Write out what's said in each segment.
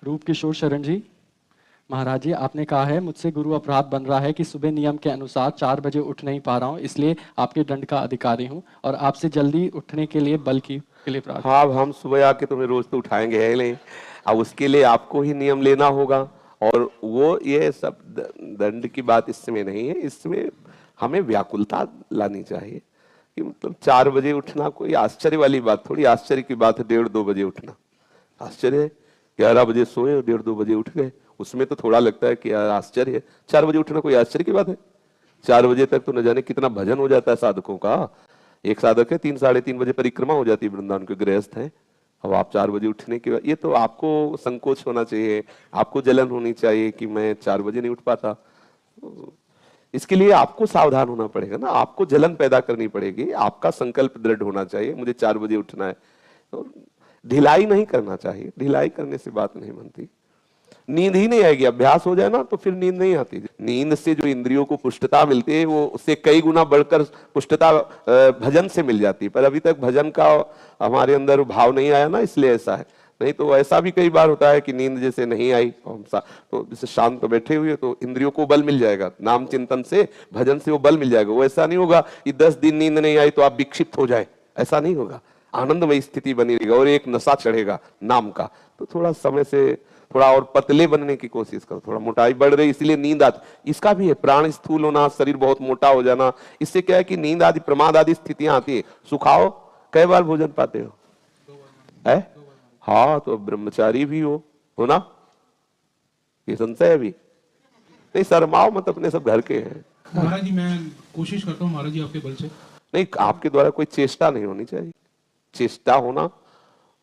रूप किशोर शरण जी। महाराज जी, आपने कहा है मुझसे गुरु अपराध बन रहा है कि सुबह नियम के अनुसार 4 बजे उठ नहीं पा रहा हूँ, इसलिए आपके दंड का अधिकारी हूँ और आपसे जल्दी उठने के लिए बल की के लिए प्रार्थना। हाँ, अब हम सुबह आके तुम्हें रोज तो उठाएंगे है नहीं, अब उसके लिए आपको ही नियम लेना होगा। और वो ये सब दंड की बात इसमें नहीं है, इसमें हमें व्याकुलता लानी चाहिए कि मतलब 4 बजे उठना कोई आश्चर्य वाली बात थोड़ी, आश्चर्य की बात है 1:30-2 बजे उठना। आश्चर्य है 11 बजे सोए और 1:30-2 बजे उठ गए, उसमें तो थोड़ा लगता है कि यार आश्चर्य है। 4 बजे उठना कोई आश्चर्य की बात है? 4 बजे तक तो न जाने कितना भजन हो जाता है साधकों का। एक साधक है 3-3:30 बजे परिक्रमा हो जाती है, वृंदावन के गृहस्थ हैं। अब आप 4 बजे उठने के बाद, ये तो आपको संकोच होना चाहिए, आपको जलन होनी चाहिए कि मैं 4 बजे नहीं उठ पाता। इसके लिए आपको सावधान होना पड़ेगा ना, आपको जलन पैदा करनी पड़ेगी, आपका संकल्प दृढ़ होना चाहिए मुझे 4 बजे उठना है। तो ढिलाई नहीं करना चाहिए, ढिलाई करने से बात नहीं बनती, नींद ही नहीं आएगी। अभ्यास हो जाए ना तो फिर नींद नहीं आती। नींद से जो इंद्रियों को पुष्टता मिलती है वो उससे कई गुना बढ़कर पुष्टता भजन से मिल जाती है, पर अभी तक भजन का हमारे अंदर भाव नहीं आया ना, इसलिए ऐसा है। नहीं तो ऐसा भी कई बार होता है कि नींद जैसे नहीं आई तो जैसे शांत तो बैठे हुए तो इंद्रियों को बल मिल जाएगा, नाम चिंतन से भजन से वो बल मिल जाएगा। वो ऐसा नहीं होगा कि 10 दिन नींद नहीं आई तो आप विक्षिप्त हो जाए, ऐसा नहीं होगा। आनंदमय स्थिति बनी रहेगा और एक नशा चढ़ेगा नाम का। तो थोड़ा समय से थोड़ा और पतले बनने की कोशिश करो, थोड़ा मोटाई बढ़ रही इसलिए नींद आती, इसका भी है प्राण स्थूल होना, शरीर बहुत मोटा हो जाना, इससे क्या है कि नींद आदि प्रमाद आदि स्थितियां आती है। सुखाओ, कई बार भोजन पाते हो? है? हाँ, तो ब्रह्मचारी भी हो ना, ये संशय है अभी नहीं, शर्माओ मत, अपने सब घर के हैं। महाराज जी मैं कोशिश करता हूँ महाराज जी आपके बल से। नहीं, आपके द्वारा कोई चेष्टा नहीं होनी चाहिए, चेष्टा होना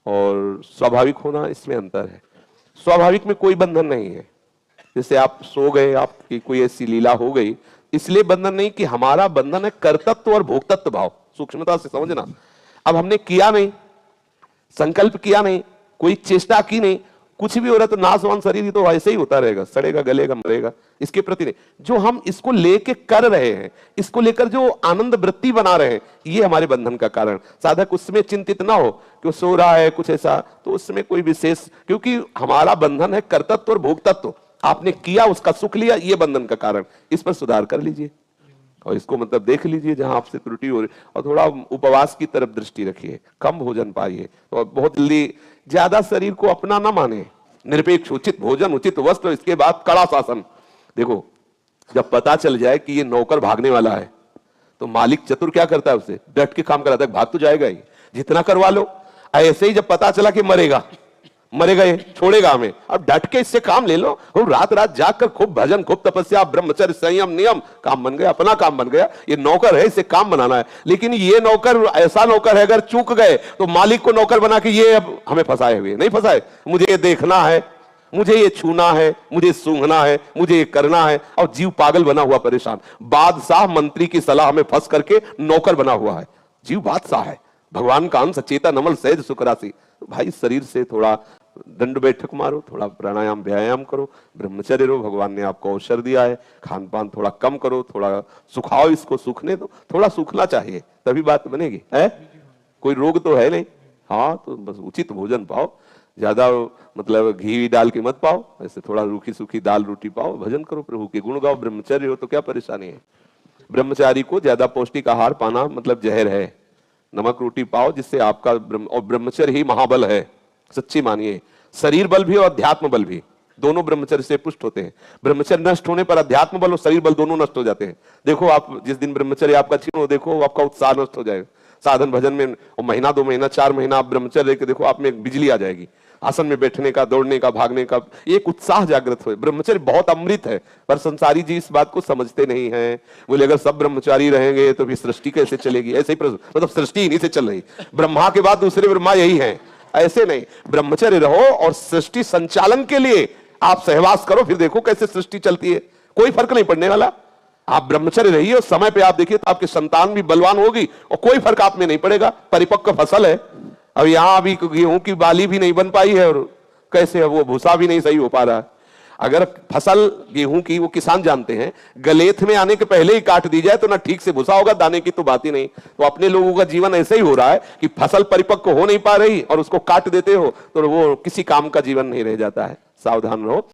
और स्वाभाविक होना इसमें अंतर है। स्वाभाविक में कोई बंधन नहीं है, जैसे आप सो गए, आपकी कोई ऐसी लीला हो गई, इसलिए बंधन नहीं कि हमारा बंधन है कर्तत्व और भोक्तत्व भाव, सूक्ष्मता से समझना। अब हमने किया नहीं, संकल्प किया नहीं, कोई चेष्टा की नहीं, कुछ भी हो रहा तो नाशवान शरीर ही तो ऐसे ही होता रहेगा, सड़ेगा गलेगा मरेगा, इसके प्रति नहीं। जो हम इसको लेके कर रहे हैं, इसको लेकर जो आनंद वृत्ति बना रहे हैं, ये हमारे बंधन का कारण। साधक उसमें चिंतित ना हो कि वो सो रहा है कुछ ऐसा, तो उसमें कोई विशेष, क्योंकि हमारा बंधन है कर्तत्व और भोक्तत्व। आपने किया, उसका सुख लिया, ये बंधन का कारण। इस पर सुधार कर लीजिए और इसको मतलब देख लीजिए जहां आपसे त्रुटि हो रही, और थोड़ा उपवास की तरफ दृष्टि रखिए, कम भोजन पाइए, तो बहुत जल्दी ज्यादा शरीर को अपना ना माने, निरपेक्ष उचित भोजन उचित वस्त्र, इसके बाद कड़ा शासन। देखो, जब पता चल जाए कि ये नौकर भागने वाला है तो मालिक चतुर क्या करता है, उसे डट के काम कराता है, भाग तो जाएगा ही, जितना करवा लो। ऐसे ही जब पता चला कि मरेगा ये छोड़ेगा हमें, अब डट के इससे काम ले लो, और रात रात जाकर खूब भजन खूब तपस्या ब्रह्मचर्य संयम नियम, काम बन गया, अपना काम बन गया। ये नौकर है, इसे काम बनाना है। लेकिन ये नौकर ऐसा नौकर है, अगर चूक गए तो मालिक को नौकर बना के ये अब हमें फंसाए हुए नहीं फंसाए, मुझे ये देखना है, मुझे ये छूना है, मुझे सूंघना है, मुझे ये करना है, और जीव पागल बना हुआ परेशान। बादशाह मंत्री की सलाह में फंस करके नौकर बना हुआ है, जीव बादशाह है, भगवान का अंश चेता नमल सहज सुखराशि। तो भाई शरीर से थोड़ा दंड बैठक मारो, थोड़ा प्राणायाम व्यायाम करो, ब्रह्मचर्य रहो, भगवान ने आपको अवसर दिया है, खान पान थोड़ा कम करो, थोड़ा सुखाओ, इसको सूखने दो, थोड़ा सूखना चाहिए तभी बात बनेगी। है कोई रोग तो है नहीं। हाँ, तो बस उचित भोजन पाओ, ज्यादा मतलब घी डाल के मत पाओ, ऐसे थोड़ा रूखी सूखी दाल रोटी पाओ, भजन करो, प्रभु के गुण गाओ, ब्रह्मचर्य हो तो क्या परेशानी है। ब्रह्मचारी को ज्यादा पौष्टिक आहार पाना मतलब जहर है, नमक रोटी पाओ जिससे आपका और ब्रह्मचर्य ही महाबल है, सच्ची मानिए। शरीर बल भी और अध्यात्म बल भी दोनों ब्रह्मचर्य से पुष्ट होते हैं। ब्रह्मचर्य नष्ट होने पर अध्यात्म बल और शरीर बल दोनों नष्ट हो जाते हैं। देखो, आप जिस दिन ब्रह्मचर्य आपका छीन हो, देखो आपका उत्साह नष्ट हो जाएगा। साधन भजन में महीना 2 महीना 4 महीना आप ब्रह्मचर्य लेके देखो, आप में बिजली आ जाएगी, आसन में बैठने का, दौड़ने का, भागने का एक उत्साह जागृत हो। ब्रह्मचर्य बहुत अमृत है, पर संसारी जी इस बात को समझते नहीं है। बोले अगर सब ब्रह्मचारी रहेंगे तो फिर सृष्टि कैसे चलेगी, ऐसे ही मतलब सृष्टि इन्हीं से चल रही, ब्रह्मा के बाद दूसरे ब्रह्मा यही है, ऐसे नहीं। ब्रह्मचर्य रहो और सृष्टि संचालन के लिए आप सहवास करो, फिर देखो कैसे सृष्टि चलती है, कोई फर्क नहीं पड़ने वाला। आप ब्रह्मचर्य रहिए और समय पे आप देखिए तो आपकी संतान भी बलवान होगी और कोई फर्क आप में नहीं पड़ेगा। परिपक्व फसल है, अब यहां अभी गेहूं की बाली भी नहीं बन पाई है और कैसे वो भूसा भी नहीं सही हो पा रहा है। अगर फसल गेहूं की वो किसान जानते हैं, गलेथ में आने के पहले ही काट दी जाए तो ना ठीक से भूसा होगा, दाने की तो बात ही नहीं। तो अपने लोगों का जीवन ऐसे ही हो रहा है कि फसल परिपक्व हो नहीं पा रही और उसको काट देते हो तो वो किसी काम का जीवन नहीं रह जाता है। सावधान रहो।